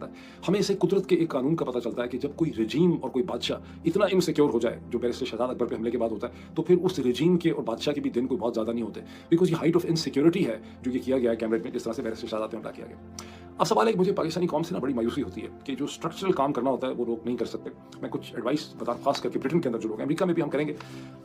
चलता है। हमें इसे कुदरत के एक कानून का पता चलता है कि जब कोई रजीम और कोई बादशाह इतना इनसिक्योर हो जाए, जो बैरिस्टर शहजाद अकबर पे हमले के बाद होता है, तो फिर उस रजीम के और बादशाह के भी दिन कोई बहुत ज़्यादा नहीं होते, बिकॉज ये हाइट ऑफ इनसिक्योरिटी है जो ये किया गया है कैमरेट में, जिस तरह से बैरिस्टर शहजाद पे हमला किया गया। अब सवाल है कि मुझे पाकिस्तानी कौम से ना बड़ी मायूसी होती है कि जो स्ट्रक्चरल काम करना होता है वो लोग नहीं कर सकते। मैं कुछ एडवाइस बता, खास करके ब्रिटेन के अंदर जो लोग हैं, अमेरिका में भी हम करेंगे,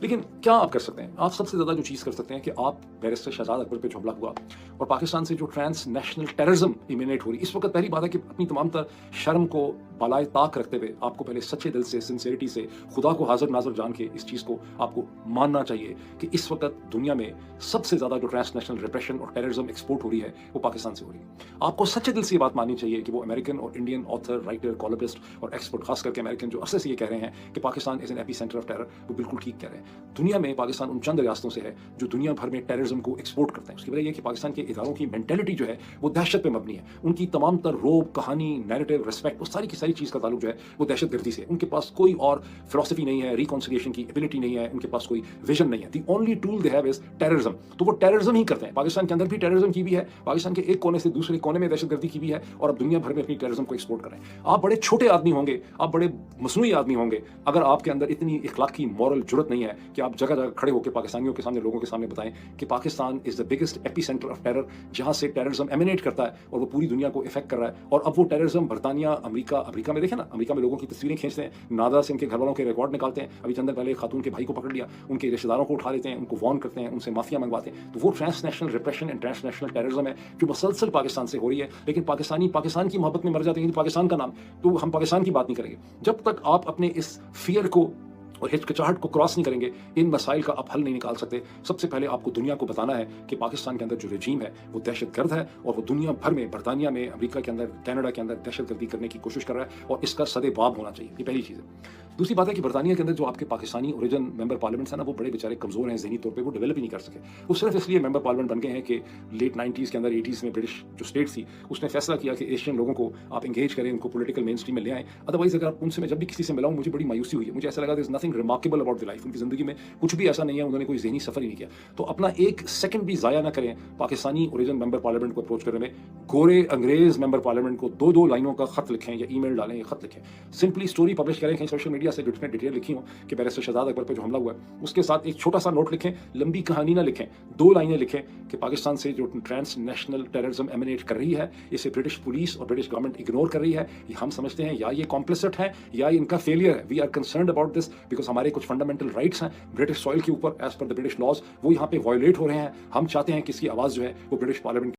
लेकिन क्या आप कर सकते हैं? आप सबसे ज़्यादा जो चीज़ कर सकते हैं कि आप बैरिस्टर शहजाद अकबर पे जो हमला हुआ और पाकिस्तान से जो ट्रांस नेशनल टेररिज्म इमिनेट हो रही, इस वक्त पहली बात है कि अपनी तमाम तर शर्म को बालाए ताक रखते हुए आपको पहले सच्चे दिल से, सिंसेरिटी से, खुदा को हाजिर नाजर जान के इस चीज़ को आपको मानना चाहिए कि इस वक्त दुनिया में सबसे ज़्यादा जो ट्रांस नेशनल रिप्रेशन और टेररिज्म एक्सपोर्ट हो रही है वो पाकिस्तान से हो रही है। आपको सच्चे दिल से ये बात माननी चाहिए कि वो अमेरिकन और इंडियन ऑथर, राइटर, कॉलमिस्ट और एक्सपर्ट, खास करके अमेरिकन जो अरसे से ये कह रहे हैं कि Pakistan is an AP centre of terror, वो बिल्कुल ठीक कह रहे हैं। दुनिया में पाकिस्तान उन चंद रियासतों से है जो दुनिया भर में टेररिज्म को एक्सपोर्ट करते हैं। उसकी वजह यह कि पाकिस्तान के इदारों की मेंटेलिटी जो है वो दहशत पे मबनी है। उनकी तमाम तर रोब, कहानी, नैरेटिव, रिस्पेक्ट, वो सारी की सारी चीज़ का ताल्लुक जो है वो दहशत गर्दी से। उनके पास कोई और फिलोसफी नहीं है, रिकॉन्सिलिएशन की एबिलिटी नहीं है, उनके पास कोई विजन नहीं है। The only tool they have is terrorism. तो वो टेररिज्म ही करते हैं। पाकिस्तान के अंदर भी टेररिज्म की भी है, पाकिस्तान के एक कोने से दूसरे कोने में दहशत गर्दी की भी है, और अब दुनिया भर में अपनी टेररिज्म को एक्सपोर्ट कर रहे हैं। आप बड़े छोटे आदमी होंगे, आप बड़े मसनूई आदमी होंगे, अगर आपके अंदर इतनी इखलाकी मॉरल जुर्रत नहीं है कि आप जगह जगह खड़े होकर पाकिस्तानियों के सामने, लोगों के सामने बताएं कि Pakistan is the biggest AP centre of terror, जहां से टेररिज्म एमिनेट करता है और वो पूरी दुनिया को इफेक्ट कर रहा है। और अब वो टेररिज्म बरतानिया, अमेरिका में देखें ना, अमेरिका में लोगों की तस्वीरें खींचते हैं, नादा से उनके घर वालों के रिकॉर्ड निकालते हैं। अभी चंद दिन पहले खातून के भाई को पकड़ लिया, उनके रिश्तेदारों को उठा लेते हैं, उनको वार्न करते हैं, उनसे माफिया मंगवाते हैं। तो वो transnational repression and transnational terrorism है जो मुसलसल पाकिस्तान से हो रही है। लेकिन पाकिस्तान की मोहब्बत में मर जाते हैं पाकिस्तान का नाम, तो हम पाकिस्तान की बात नहीं करेंगे। जब तक आप अपने इस फियर को और हिचकिचाहट को क्रॉस नहीं करेंगे, इन मसाइल का आप हल नहीं निकाल सकते। सबसे पहले आपको दुनिया को बताना है कि पाकिस्तान के अंदर जो रजीम है वो दहशतगर्द है, और वो दुनिया भर में, बरतानिया में, अमेरिका के अंदर, कनाडा के अंदर दहशतगर्दी करने की कोशिश कर रहा है, और इसका सदेबाब होना चाहिए। ये पहली चीज़ है। दूसरी बात है कि बरतानिया के अंदर जो आपके पाकिस्तानी ओरिजिन मेंबर पार्लियामेंट्स हैं ना, वो बड़े बेचारे कमज़ोर हैं ज़हनी तौर पे, वो डेवलप ही नहीं कर सके। वो सिर्फ इसलिए मेंबर पार्लियामेंट बन गए हैं कि लेट 90s के अंदर, 80s में ब्रिटिश जो स्टेट थी उसने फैसला किया कि एशियन लोगों को आप इंगेज करें, उनको पॉलिटिकल मेन स्ट्रीम में ले आएं। अदरवाइज अगर आप उनसे, मैं जब भी किसी से मिला हूं, मुझे बड़ी मायूसी हुई है। मुझे ऐसा लगा there is nothing remarkable about the life. उनकी ज़िंदगी में कुछ भी ऐसा नहीं है, उन्होंने कोई ज़हनी सफ़र ही नहीं किया। तो अपना एक सेकंड भी ज़ाया ना करें पाकिस्तानी ओरिजिन मेंबर पार्लियामेंट को अप्रोच करने में। गोरे अंग्रेज़ मेंबर पार्लियामेंट को 2-2 लाइनों का खत लिखें या ईमेल डालें या खत लिखें, सिंपली स्टोरी पब्लिश करें कहीं सोशल मीडिया से, जिसमें डिटेल लिखी हो कि बैरिस्टर शहजाद अकबर पर जो हमला हुआ है, उसके साथ एक छोटा सा नोट लिखें, लंबी कहानी ना लिखें, 2 लाइनें लिखें कि पाकिस्तान से जो ट्रांस नेशनल टेररिज्म एमिनेट कर रही है, इसे ब्रिटिश पुलिस और ब्रिटिश गवर्नमेंट इग्नोर कर रही है। ये हम समझते हैं या ये कॉम्प्लिसिट है या इनका फेलियर है। We are concerned about this because हमारे कुछ फंडामेंटल राइट्स हैं ब्रिटिश सॉइल के ऊपर as per the British laws, वो यहाँ पे वायोलेट हो रहे हैं। हम चाहते हैं कि इसकी आवाज़ जो है वो ब्रिटिश पार्लियामेंट